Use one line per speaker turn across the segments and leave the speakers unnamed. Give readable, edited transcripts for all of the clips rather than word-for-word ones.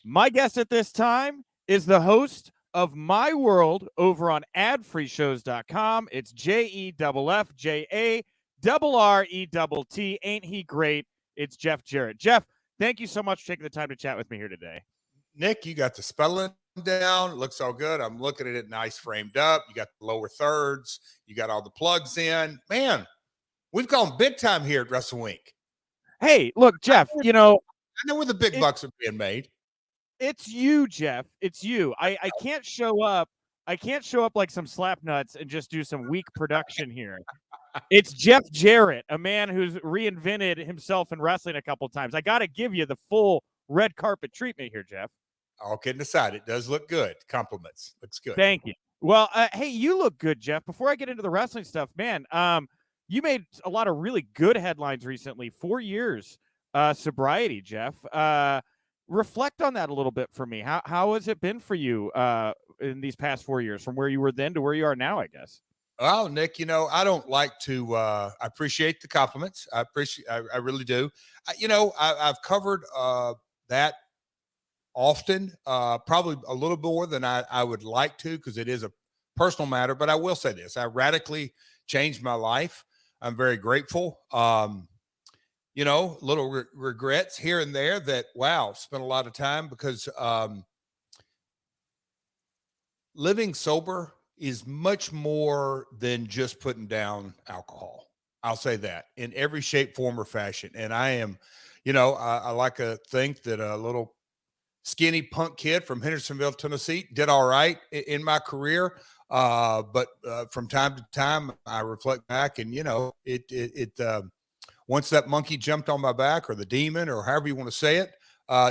My guest at this time is the host of My World over on adfreeshows.com. It's JEFFJARRETT. Ain't he great? It's Jeff Jarrett. Jeff, thank you so much for taking the time to chat with me here today.
Nick, you got the spelling down. It looks all good. I'm looking at it nice framed up. You got the lower thirds. You got all the plugs in. Man, we've gone big time here at Wrestle Week.
Hey, look, Jeff,
I know where the big bucks are being made.
It's you, Jeff. It's you. I can't show up. I can't show up like some slap nuts and just do some weak production here. It's Jeff Jarrett, a man who's reinvented himself in wrestling a couple times. I got to give you the full red carpet treatment here, Jeff.
All kidding aside, it does look good. Compliments. Looks good.
Thank you. Well, hey, you look good, Jeff. Before I get into the wrestling stuff, man, you made a lot of really good headlines recently. 4 years sobriety, Jeff. Reflect on that a little bit for me. How has it been for you in these past 4 years, from where you were then to where you are now, I guess?
Well, Nick, I don't like to. I appreciate the compliments. I really do. I've covered that often, probably a little more than I would like to, because it is a personal matter. But I will say this: I radically changed my life. I'm very grateful. Little regrets here and there that, wow, spent a lot of time, because living sober is much more than just putting down alcohol. I'll say that in every shape, form, or fashion. And I am, I like to think that a little skinny punk kid from Hendersonville, Tennessee, did all right in my career. But from time to time, I reflect back, and, once that monkey jumped on my back, or the demon, or however you want to say it,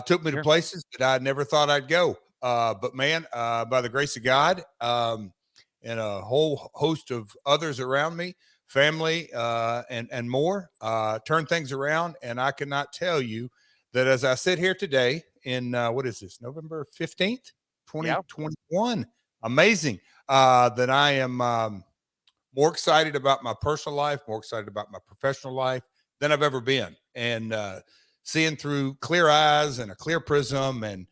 took me to places that I never thought I'd go. But man, by the grace of God, and a whole host of others around me, family, and more, turn things around. And I cannot tell you that as I sit here today in, what is this, November 15th, 2021, amazing, that I am more excited about my personal life, more excited about my professional life than I've ever been. And seeing through clear eyes and a clear prism, and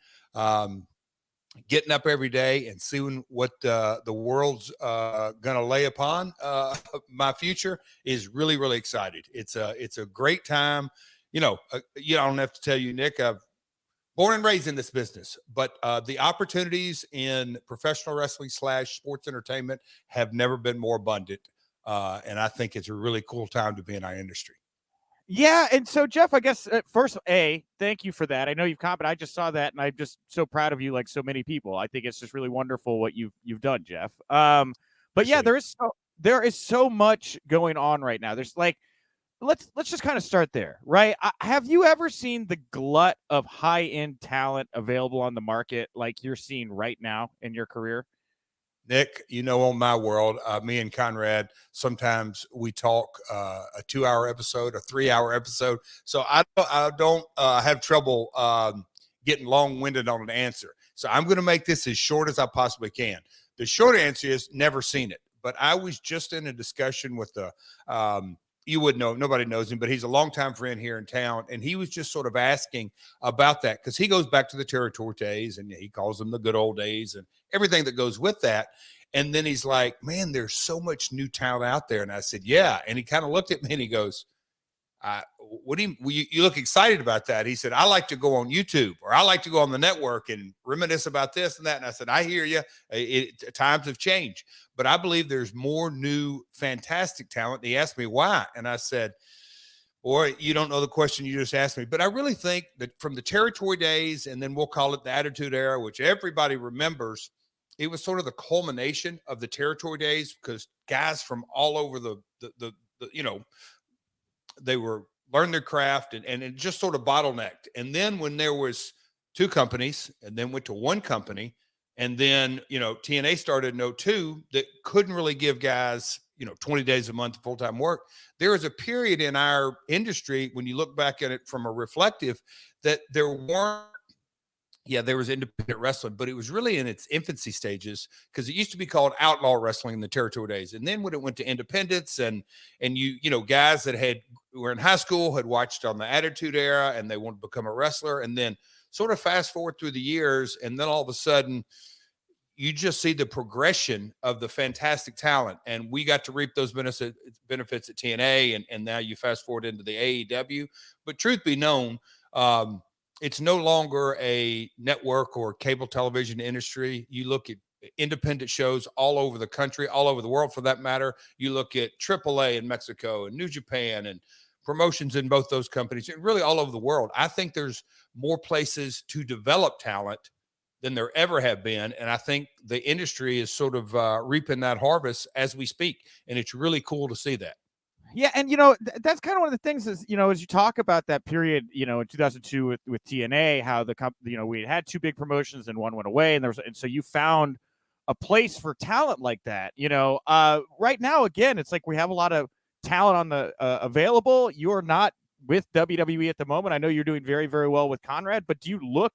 getting up every day and seeing what the world's going to lay upon my future is really, really excited. It's a great time. I don't have to tell you, Nick, I've born and raised in this business, but the opportunities in professional wrestling / sports entertainment have never been more abundant. And I think it's a really cool time to be in our industry.
Yeah, and so, Jeff, I guess first, thank you for that. I know you've commented. I just saw that, and I'm just so proud of you, like so many people. I think it's just really wonderful what you've done, Jeff. But yeah, there is so much going on right now. There's let's just kind of start there, right? Have you ever seen the glut of high-end talent available on the market like you're seeing right now in your career?
Nick, on My World, me and Conrad, sometimes we talk a 2-hour episode, a 3-hour episode. So I don't have trouble getting long-winded on an answer. So I'm going to make this as short as I possibly can. The short answer is never seen it. But I was just in a discussion with you wouldn't know, nobody knows him, but he's a longtime friend here in town. And he was just sort of asking about that, because he goes back to the territory days, and he calls them the good old days and everything that goes with that. And then he's like, man, there's so much new talent out there. And I said, yeah. And he kind of looked at me and he goes, what do you look excited about that? He said, I like to go on YouTube, or I like to go on the network and reminisce about this and that. And I said, I hear you. Times have changed, but I believe there's more new, fantastic talent. And he asked me why. And I said, boy, you don't know the question you just asked me, but I really think that from the territory days, and then we'll call it the Attitude Era, which everybody remembers, it was sort of the culmination of the territory days, because guys from all over the they were learning their craft, and it just sort of bottlenecked. And then when there was 2 companies, and then went to 1 company, and then, TNA started in 2002 that couldn't really give guys, 20 days a month full-time work. There was a period in our industry, when you look back at it from a reflective, that there was independent wrestling, but it was really in its infancy stages, because it used to be called outlaw wrestling in the territory days. And then when it went to independence, and guys that were in high school had watched on the Attitude Era, and they wanted to become a wrestler. And then sort of fast forward through the years, and then all of a sudden, you just see the progression of the fantastic talent. And we got to reap those benefits at TNA, and now you fast forward into the AEW. But truth be known, it's no longer a network or cable television industry. You look at independent shows all over the country, all over the world for that matter. You look at AAA in Mexico and New Japan and promotions in both those companies, and really all over the world. I think there's more places to develop talent than there ever have been. And I think the industry is sort of reaping that harvest as we speak. And it's really cool to see that.
Yeah, and that's kind of one of the things is, as you talk about that period, in 2002 with TNA, how the company, we had two big promotions and one went away, and so you found a place for talent like that. Right now, again, it's like we have a lot of talent on the available. You're not with WWE at the moment. I know you're doing very, very well with Conrad, but do you look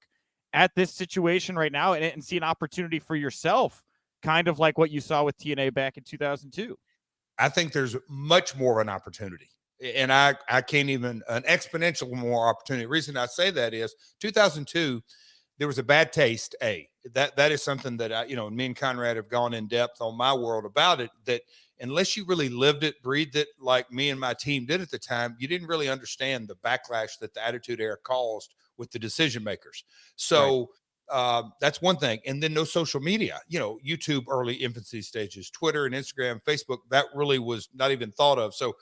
at this situation right now and see an opportunity for yourself, kind of like what you saw with TNA back in 2002?
I think there's much more of an opportunity, and I can't even an exponential more opportunity. The reason I say that is 2002, there was a bad taste. That is something that me and Conrad have gone in depth on my world about it, that unless you really lived it, breathed it, like me and my team did at the time, you didn't really understand the backlash that the Attitude Era caused with the decision makers. So right. That's one thing. And then no social media, YouTube early infancy stages, Twitter and Instagram, Facebook, that really was not even thought of. So,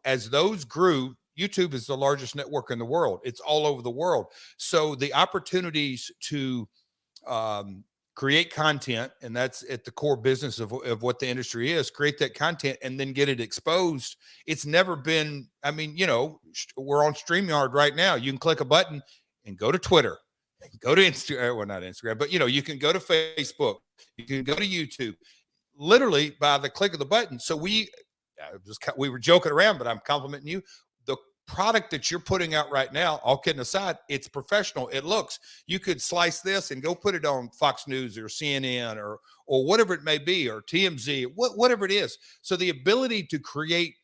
as those grew, YouTube is the largest network in the world. It's all over the world. So the opportunities to create content, and that's at the core business of what the industry is, create that content and then get it exposed. It's never been, we're on StreamYard right now. You can click a button and go to Twitter, go to Instagram, well, not Instagram, but you can go to Facebook, you can go to YouTube, literally by the click of the button. So we were joking around, but I'm complimenting you. The product that you're putting out right now, all kidding aside, it's professional. It looks, you could slice this and go put it on Fox News or CNN or whatever it may be, or TMZ, whatever it is. So the ability to create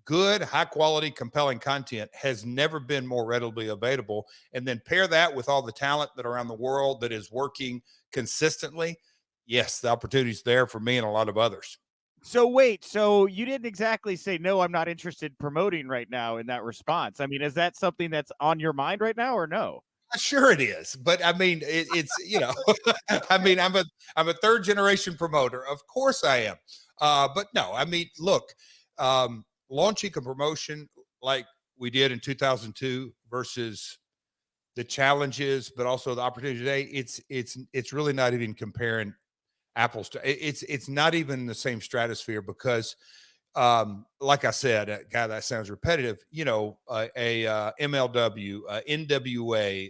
good, high quality, compelling content has never been more readily available. And then pair that with all the talent that around the world that is working consistently. Yes, the opportunity's there for me and a lot of others.
So wait, so you didn't exactly say, no, I'm not interested in promoting right now in that response. I mean, is that something that's on your mind right now or no?
Sure it is. But I mean, it's, I mean, I'm a third generation promoter. Of course I am. But no, I mean, look, launching a promotion like we did in 2002 versus the challenges, but also the opportunity today, it's really not even comparing apples to, it's not even the same stratosphere because like I said, God, that sounds repetitive, MLW, NWA,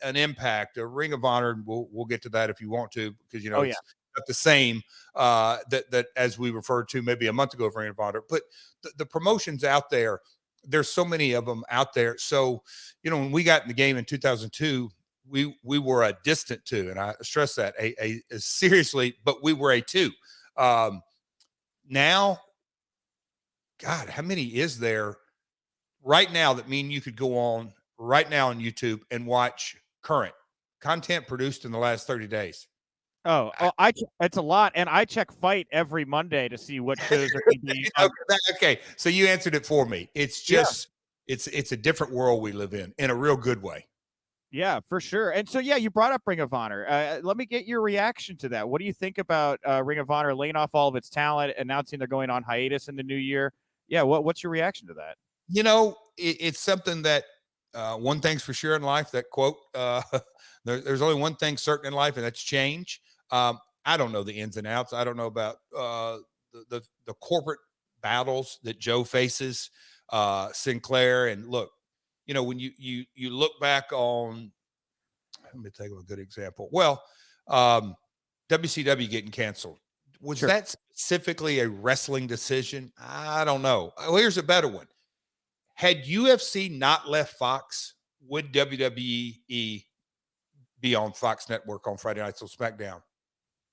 an Impact, a Ring of Honor, and we'll get to that if you want to, because it's not the same that as we referred to maybe a month ago for Ring of Honor, but the promotions out there, there's so many of them out there. So when we got in the game in 2002, we were a distant two, and I stress that a seriously, but we were a two. Now, God, how many is there right now that mean you could go on right now on YouTube and watch current content produced in the last 30 days?
Oh, it's a lot, and I check Fight every Monday to see what shows are going to be.
Okay, so you answered it for me. It's just it's a different world we live in a real good way.
Yeah, for sure. And so, you brought up Ring of Honor. Let me get your reaction to that. What do you think about Ring of Honor laying off all of its talent, announcing they're going on hiatus in the new year? Yeah, what's your reaction to that?
It's something that one thing's for sure in life, that quote, there's only one thing certain in life, and that's change. I don't know the ins and outs. I don't know about the corporate battles that Joe faces, Sinclair. And look, when you look back on, let me think of a good example. Well, WCW getting canceled. Was that specifically a wrestling decision? I don't know. Well, here's a better one. Had UFC not left Fox, would WWE be on Fox Network on Friday nights on SmackDown?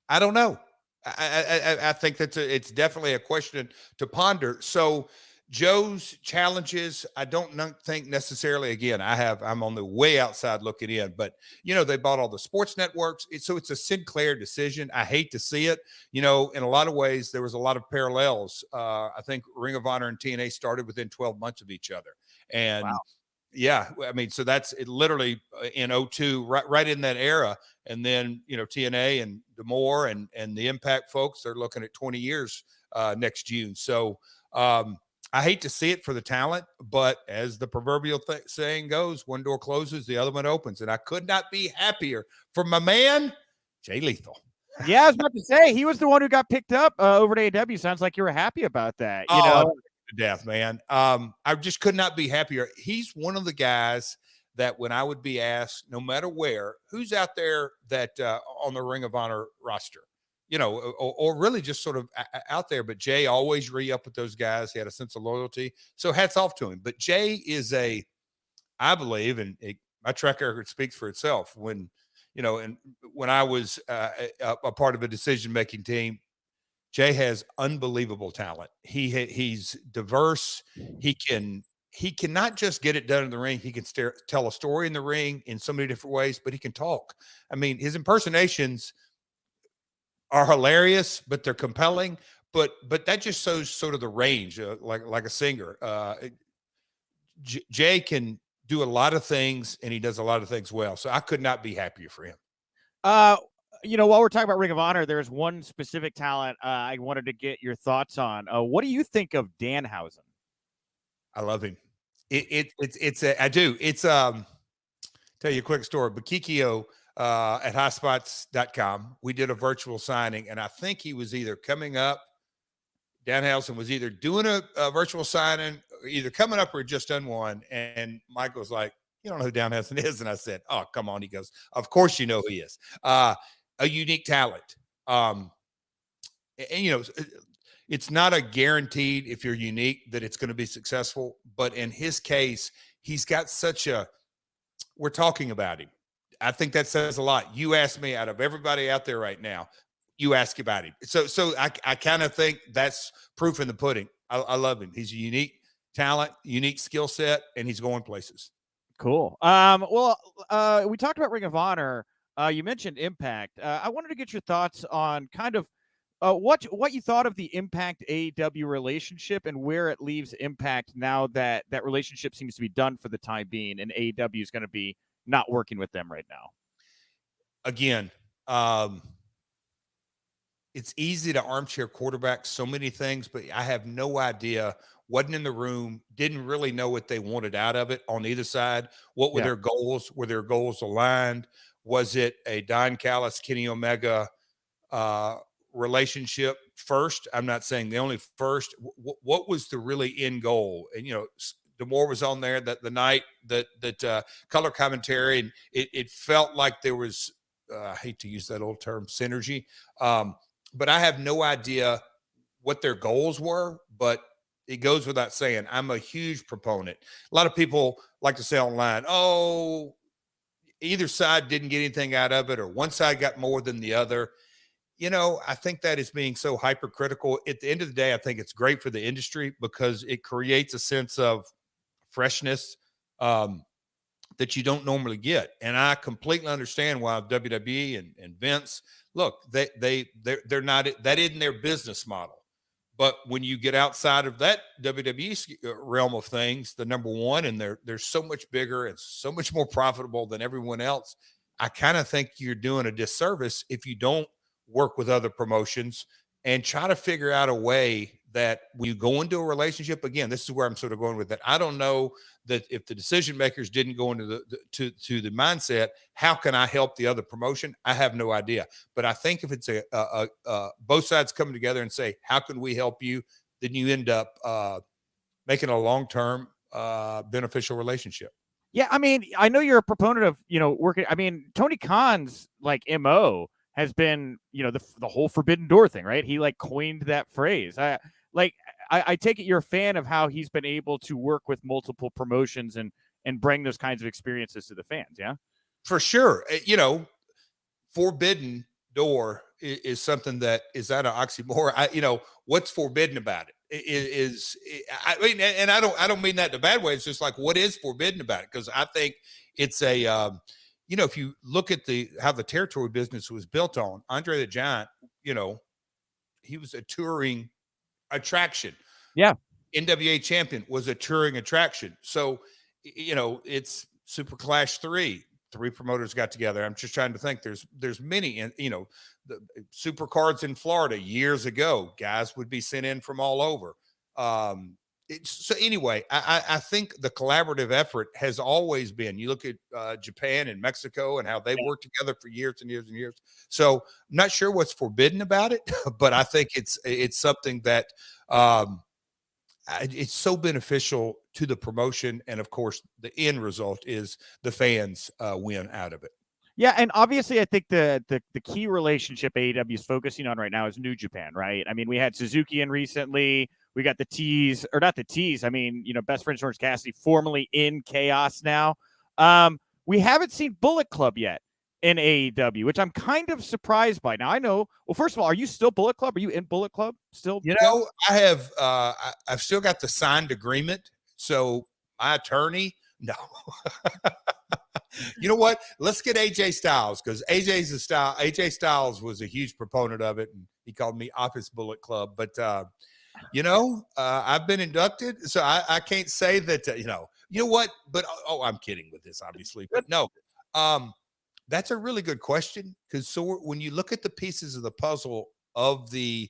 I don't know. I think it's definitely a question to ponder. So Joe's challenges, I don't think necessarily, again, I'm on the way outside looking in, but they bought all the sports networks. So it's a Sinclair decision. I hate to see it. In a lot of ways, there was a lot of parallels. I think Ring of Honor and TNA started within 12 months of each other. And
Wow.
yeah, I mean, so that's it literally in 02, right in that era. And then, TNA and D'Amore and the Impact folks, they're looking at 20 years next June. So, I hate to see it for the talent, but as the proverbial saying goes, one door closes, the other one opens. And I could not be happier for my man, Jay Lethal.
Yeah, I was about to say, he was the one who got picked up over to AEW. Sounds like you were happy about that.
To death, man. I just could not be happier. He's one of the guys that when I would be asked, no matter where, who's out there that on the Ring of Honor roster, or really just sort of out there. But Jay always re-up with those guys. He had a sense of loyalty. So hats off to him. But Jay is I believe, and my track record speaks for itself. When I was a part of a decision-making team, Jay has unbelievable talent. He's diverse. He can not just get it done in the ring. He can tell a story in the ring in so many different ways, but he can talk. I mean, his impersonations are hilarious, but they're compelling. But that just shows sort of the range, like a singer. Jay can do a lot of things, and he does a lot of things well. So I could not be happier for him.
While we're talking about Ring of Honor, there's one specific talent I wanted to get your thoughts on. What do you think of Danhausen?
I love him. I do. Tell you a quick story. Bakikio at highspots.com, we did a virtual signing, and I think he was either coming up. Danhausen was either doing a virtual signing, or either coming up or just done one. And Michael was like, "You don't know who Danhausen is?" And I said, "Oh, come on." He goes, "Of course you know who he is. A unique talent." And it's not a guaranteed if you're unique that it's going to be successful. But in his case, he's got we're talking about him. I think that says a lot. You asked me, out of everybody out there right now, you ask about him. So I kind of think that's proof in the pudding. I love him. He's a unique talent, unique skill set, and he's going places.
Cool. We talked about Ring of Honor. You mentioned Impact. I wanted to get your thoughts on kind of what you thought of the Impact AEW relationship and where it leaves Impact now that that relationship seems to be done for the time being, and AEW is going to be not working with them right now.
Again, it's easy to armchair quarterback so many things, but I have no idea. Wasn't in the room, didn't really know what they wanted out of it on either side. What were their goals? Were their goals aligned? Was it a Don Callis, Kenny Omega relationship first? I'm not saying the only first. What was the really end goal? And D'Amore was on there that the night that color commentary, and it felt like there was I hate to use that old term, synergy. But I have no idea what their goals were, but it goes without saying, I'm a huge proponent. A lot of people like to say online, oh, either side didn't get anything out of it, or one side got more than the other. I think that is being so hypercritical. At the end of the day, I think it's great for the industry because it creates a sense of freshness that you don't normally get. And I completely understand why WWE and Vince, look, they're not, that isn't their business model. But when you get outside of that WWE realm of things, the number one, and they're so much bigger and so much more profitable than everyone else, I kind of think you're doing a disservice if you don't work with other promotions and try to figure out a way that when you go into a relationship, again, this is where I'm sort of going with that. I don't know that if the decision makers didn't go into the mindset, how can I help the other promotion? I have no idea. But I think if it's both sides coming together and say, how can we help you? Then you end up making a long-term beneficial relationship.
Yeah, I mean, I know you're a proponent of, working. I mean, Tony Khan's MO has been, the whole forbidden door thing, right? He coined that phrase. I take it you're a fan of how he's been able to work with multiple promotions and bring those kinds of experiences to the fans. Yeah,
for sure. Forbidden door is something that is that an oxymoron. What's forbidden about it I mean, and I don't mean that in a bad way. It's just like, what is forbidden about it? Because I think it's a, if you look at how the territory business was built on, Andre the Giant, he was a touring attraction.
Yeah.
NWA champion was a touring attraction. So, it's Super Clash 3. Three promoters got together. I'm just trying to think. There's many, and the super cards in Florida years ago, guys would be sent in from all over. So anyway, I think the collaborative effort has always been. You look at Japan and Mexico and how they worked together for years and years and years. So I'm not sure what's forbidden about it, but I think it's something that it's so beneficial to the promotion, and of course, the end result is the fans win out of it.
Yeah, and obviously, I think the key relationship AEW is focusing on right now is New Japan, right? I mean, we had Suzuki in recently. We got the T's, or not the T's. I mean, best friend Orange Cassidy, formerly in Chaos now. We haven't seen Bullet Club yet in AEW, which I'm kind of surprised by. Now, I know. Well, first of all, are you still Bullet Club? Are you in Bullet Club still?
I have. I've still got the signed agreement. So my attorney, no. You know what? Let's get AJ Styles, because AJ Styles was a huge proponent of it, and he called me Office Bullet Club. But I've been inducted, so I can't say that. You know what? But I'm kidding with this, obviously. But no, that's a really good question, because when you look at the pieces of the puzzle of the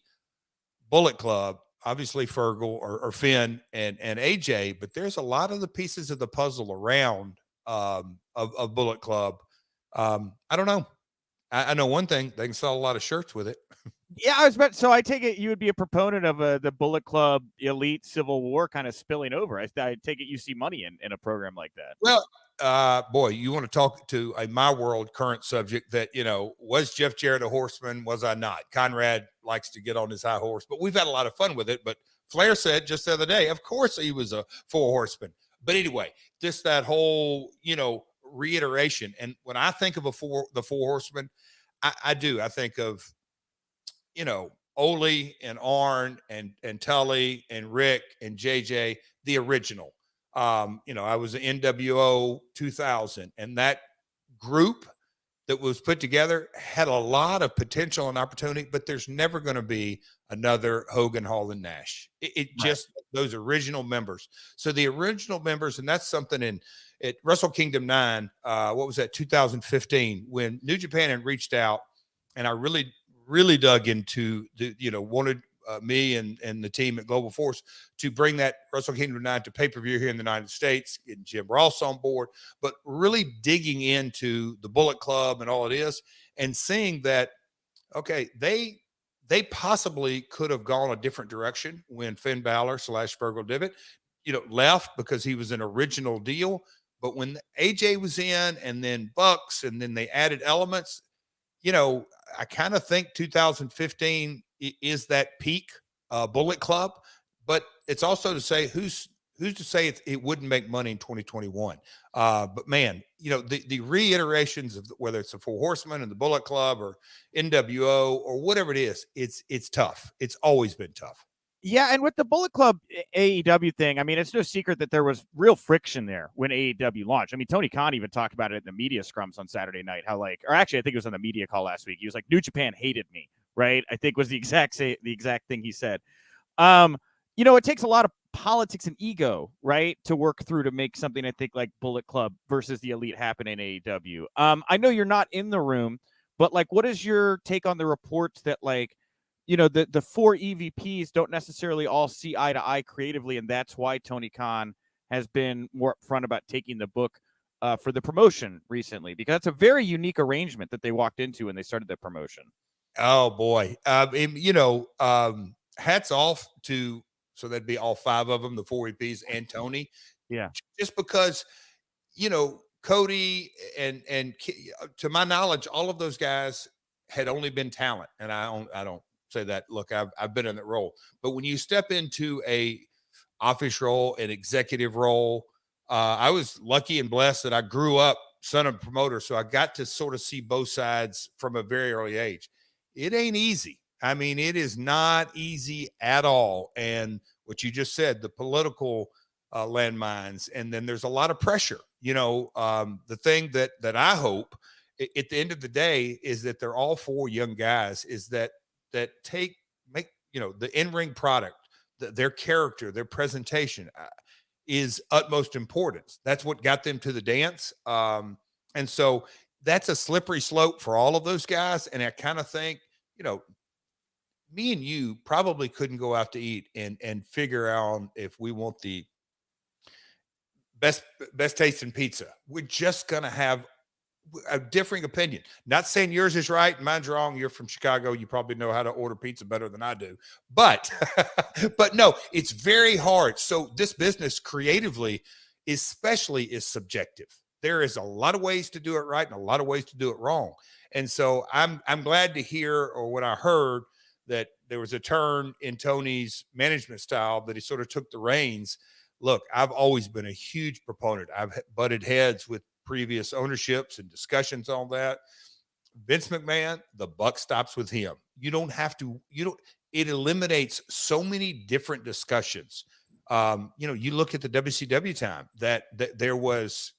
Bullet Club, obviously Fergal or Finn and AJ, but there's a lot of the pieces of the puzzle around of Bullet Club. I don't know. I know one thing: they can sell a lot of shirts with it.
Yeah, I was about. So I take it you would be a proponent of the Bullet Club Elite Civil War kind of spilling over. I take it you see money in a program like that.
Well, boy, you want to talk to a my world current subject that, was Jeff Jarrett a horseman? Was I not? Conrad likes to get on his high horse, but we've had a lot of fun with it. But Flair said just the other day, of course he was a four horseman. But anyway, just that whole, reiteration. And when I think of the four horsemen, I do. I think of, Ole and Arn and Tully and Rick and JJ, the original. I was an NWO 2000, and that group that was put together had a lot of potential and opportunity, but there's never going to be another Hogan, Hall, and Nash. It just those original members. So the original members, and that's something at Wrestle Kingdom 9, what was that, 2015, when New Japan had reached out, and I really, really dug into wanted me and the team at Global Force to bring that Wrestle Kingdom 9 to pay-per-view here in the United States, getting Jim Ross on board, but really digging into the Bullet Club and all it is, and seeing that, okay, they possibly could have gone a different direction when Finn Balor / Fergal Devitt, left, because he was an original deal. But when AJ was in, and then Bucks, and then they added elements, I kind of think 2015 is that peak Bullet Club, but it's also to say who's to say it wouldn't make money in 2021. But man, the reiterations of whether it's the Four Horsemen and the Bullet Club or NWO or whatever it is, it's tough. It's always been tough.
Yeah, and with the Bullet Club AEW thing, I mean, it's no secret that there was real friction there when AEW launched. I mean, Tony Khan even talked about it in the media scrums on Saturday night, how or actually, I think it was on the media call last week. He was like, New Japan hated me, right? I think was the exact thing he said. It takes a lot of politics and ego, right, to work through to make something, I think, like Bullet Club versus the Elite happen in AEW. I know you're not in the room, but what is your take on the reports that the four EVPs don't necessarily all see eye to eye creatively, and that's why Tony Khan has been more upfront about taking the book for the promotion recently, because that's a very unique arrangement that they walked into when they started the promotion.
Oh boy, hats off to, so that'd be all five of them, the four EVPs and Tony.
Yeah,
just because Cody and to my knowledge, all of those guys had only been talent, and I don't say that. Look, I've been in that role, but when you step into a office role, an executive role, I was lucky and blessed that I grew up son of a promoter, so I got to sort of see both sides from a very early age. it ain't easy. I mean, it is not easy at all. And what you just said, the political landmines, and then there's a lot of pressure. The thing that I hope at the end of the day is that they're all four young guys. Is that make the in ring product, their character, their presentation is utmost importance. That's what got them to the dance. And so that's a slippery slope for all of those guys. And I kind of think, me and you probably couldn't go out to eat and figure out if we want the best tasting pizza. We're just going to have a differing opinion. Not saying yours is right and mine's wrong. You're from Chicago. You probably know how to order pizza better than I do. But but no, it's very hard. So this business creatively, especially, is subjective. There is a lot of ways to do it right and a lot of ways to do it wrong. And so I'm glad to hear, or when I heard that there was a turn in Tony's management style, that he sort of took the reins. Look, I've always been a huge proponent. I've butted heads with previous ownerships and discussions on that. Vince McMahon, the buck stops with him. You don't have to, it eliminates so many different discussions. You look at the WCW time that there was,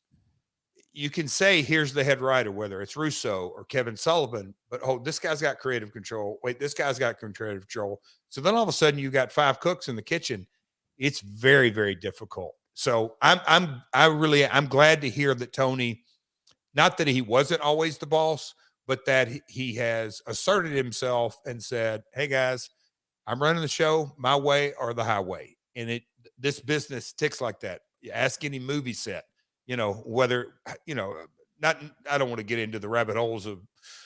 you can say, here's the head writer, whether it's Russo or Kevin Sullivan, but this guy's got creative control. Wait, this guy's got creative control. So then all of a sudden you got five cooks in the kitchen. It's very, very difficult. So I'm glad to hear that Tony, not that he wasn't always the boss, but that he has asserted himself and said, hey guys, I'm running the show my way or the highway. And this business ticks like that. You ask any movie set, whether, not, I don't want to get into the rabbit holes of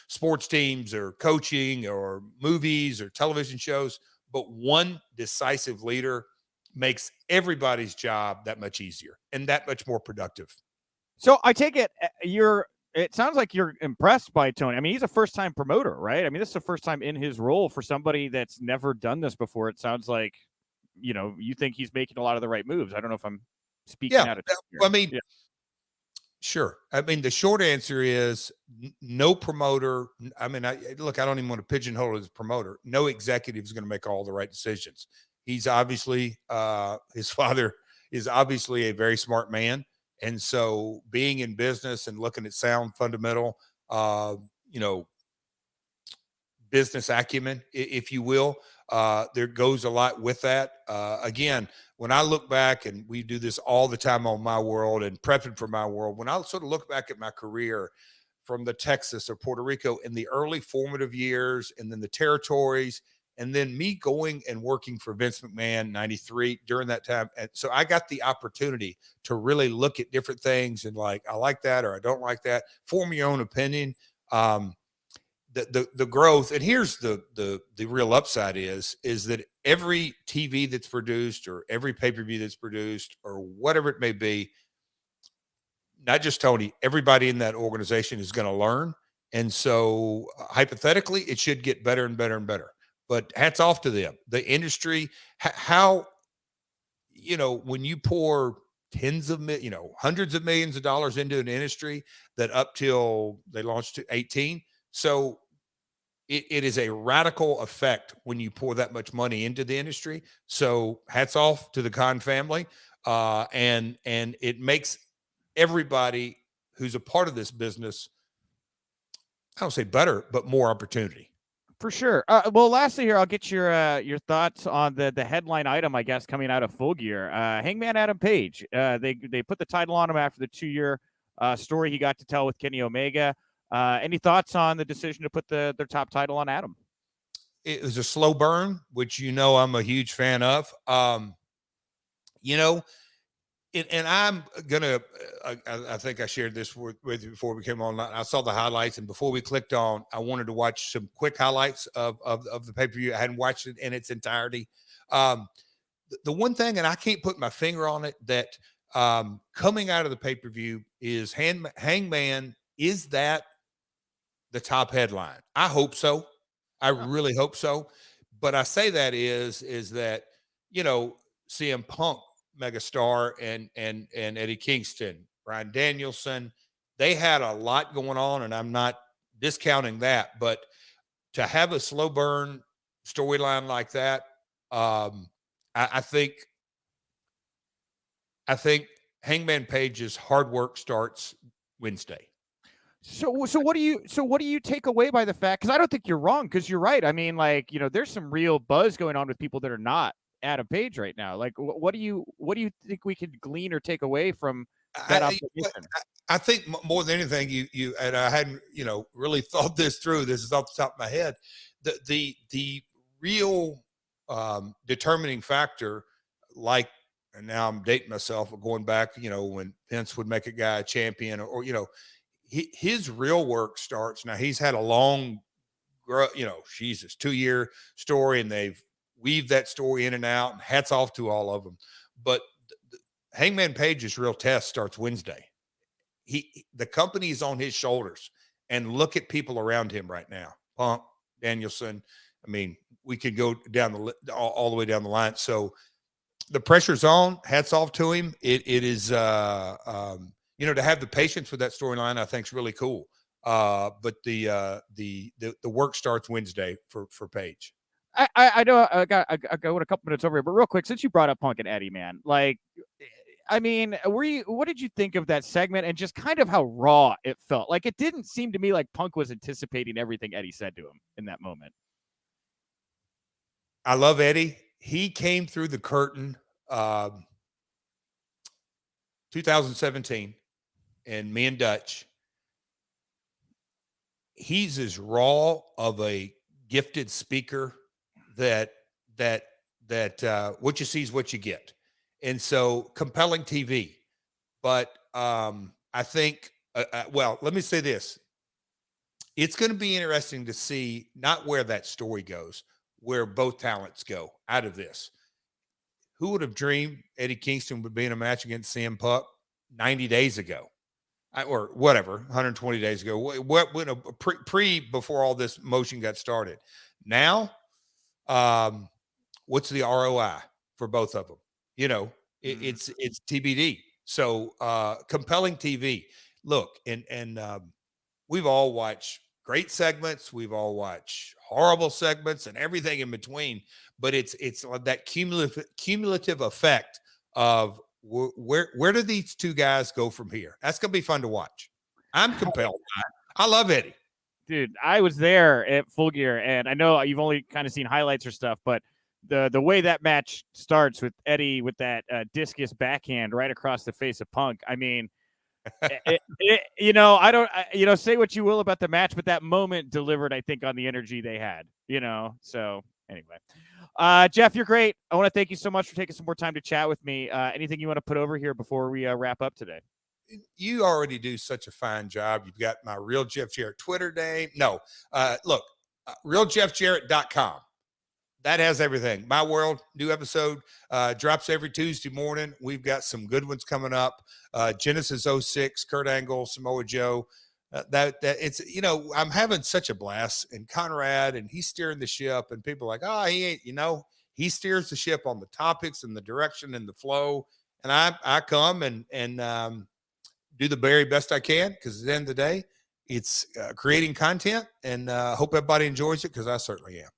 sports teams or coaching or movies or television shows, but one decisive leader makes everybody's job that much easier and that much more productive.
So I take it it sounds like you're impressed by Tony. I mean, he's a first-time promoter, right? I mean, this is the first time in his role for somebody that's never done this before. It sounds like, you think he's making a lot of the right moves. I don't know if I'm speaking out of
turn. I mean, sure. I mean, the short answer is no promoter. I mean, I don't even want to pigeonhole it as a promoter. No executive is going to make all the right decisions. He's obviously, his father is obviously a very smart man. And so being in business and looking at sound fundamental, business acumen, if you will, there goes a lot with that. Again, when I look back, and we do this all the time on My World and prepping for My World, when I sort of look back at my career from the Texas or Puerto Rico in the early formative years, and then the territories, and then me going and working for Vince McMahon 93 during that time. And so I got the opportunity to really look at different things and I like that, or I don't like that, form your own opinion. The growth, and here's the real upside is that every TV that's produced or every pay-per-view that's produced or whatever it may be, not just Tony, everybody in that organization is going to learn. And so hypothetically, it should get better and better and better. But hats off to them. The industry, how, when you pour hundreds of millions of dollars into an industry that up till they launched to 18. So it is a radical effect when you pour that much money into the industry. So hats off to the Khan family. And it makes everybody who's a part of this business, I don't say better, but more opportunity.
For sure. Well, lastly here, I'll get your thoughts on the headline item, I guess, coming out of Full Gear. Hangman Adam Page. They put the title on him after the 2-year story he got to tell with Kenny Omega. Any thoughts on the decision to put their top title on Adam?
It was a slow burn, which I'm a huge fan of. And I'm gonna. I think I shared this with you before we came online. I saw the highlights, and before we clicked on, I wanted to watch some quick highlights of the pay-per-view. I hadn't watched it in its entirety. The one thing, and I can't put my finger on it, that coming out of the pay-per-view is Hangman. Is that the top headline? I hope so. I really hope so. But I say that is that CM Punk, megastar, and Eddie Kingston, Bryan Danielson, they had a lot going on, and I'm not discounting that, but to have a slow burn storyline like that, I think Hangman Page's hard work starts Wednesday.
So what do you take away by the fact? Because I don't think you're wrong. Because you're right. I mean, like, there's some real buzz going on with people that are not Adam Page right now. Like, what do you think we could glean or take away from that observation?
I think more than anything, you and I hadn't really thought this through. This is off the top of my head. The real determining factor, like, and now I'm dating myself, but going back, when Vince would make a guy a champion, or his real work starts. Now he's had a long, Jesus, 2-year story, and they've weaved that story in and out, and hats off to all of them. But Hangman Page's real test starts Wednesday. The company is on his shoulders, and look at people around him right now. Punk, Danielson. I mean, we could go down all the way down the line. So the pressure's on. Hats off to him. It is to have the patience with that storyline, I think is really cool. But the work starts Wednesday for Page.
I know I got a couple minutes over here, but real quick, since you brought up Punk and Eddie, man, like, I mean, what did you think of that segment and just kind of how raw it felt? Like, it didn't seem to me like Punk was anticipating everything Eddie said to him in that moment.
I love Eddie. He came through the curtain 2017, and me and Dutch. He's as raw of a gifted speaker that what you see is what you get. And so compelling TV. But I think, well, let me say this. It's going to be interesting to see not where that story goes, where both talents go out of this. Who would have dreamed Eddie Kingston would be in a match against CM Punk 90 days ago? Or whatever, 120 days ago, before all this motion got started. Now, what's the ROI for both of them? It's TBD. So compelling TV. Look, and we've all watched great segments. We've all watched horrible segments and everything in between. But it's that cumulative effect of where do these two guys go from here? That's gonna be fun to watch. I'm compelled. I love Eddie.
Dude, I was there at Full Gear, and I know you've only kind of seen highlights or stuff, but the way that match starts with Eddie with that discus backhand right across the face of Punk. I mean, I don't, say what you will about the match, but that moment delivered, I think, on the energy they had. So anyway. Jeff, you're great. I want to thank you so much for taking some more time to chat with me. Anything you want to put over here before we wrap up today?
You already do such a fine job. You've got my Real Jeff Jarrett Twitter name. No, look, realjeffjarrett.com. That has everything. My World, new episode, drops every Tuesday morning. We've got some good ones coming up. Genesis 06, Kurt Angle, Samoa Joe. That it's, I'm having such a blast, and Conrad, and he's steering the ship, and people are like, he ain't, he steers the ship on the topics and the direction and the flow. And I come and do the very best I can, because at the end of the day, it's creating content, and hope everybody enjoys it, because I certainly am.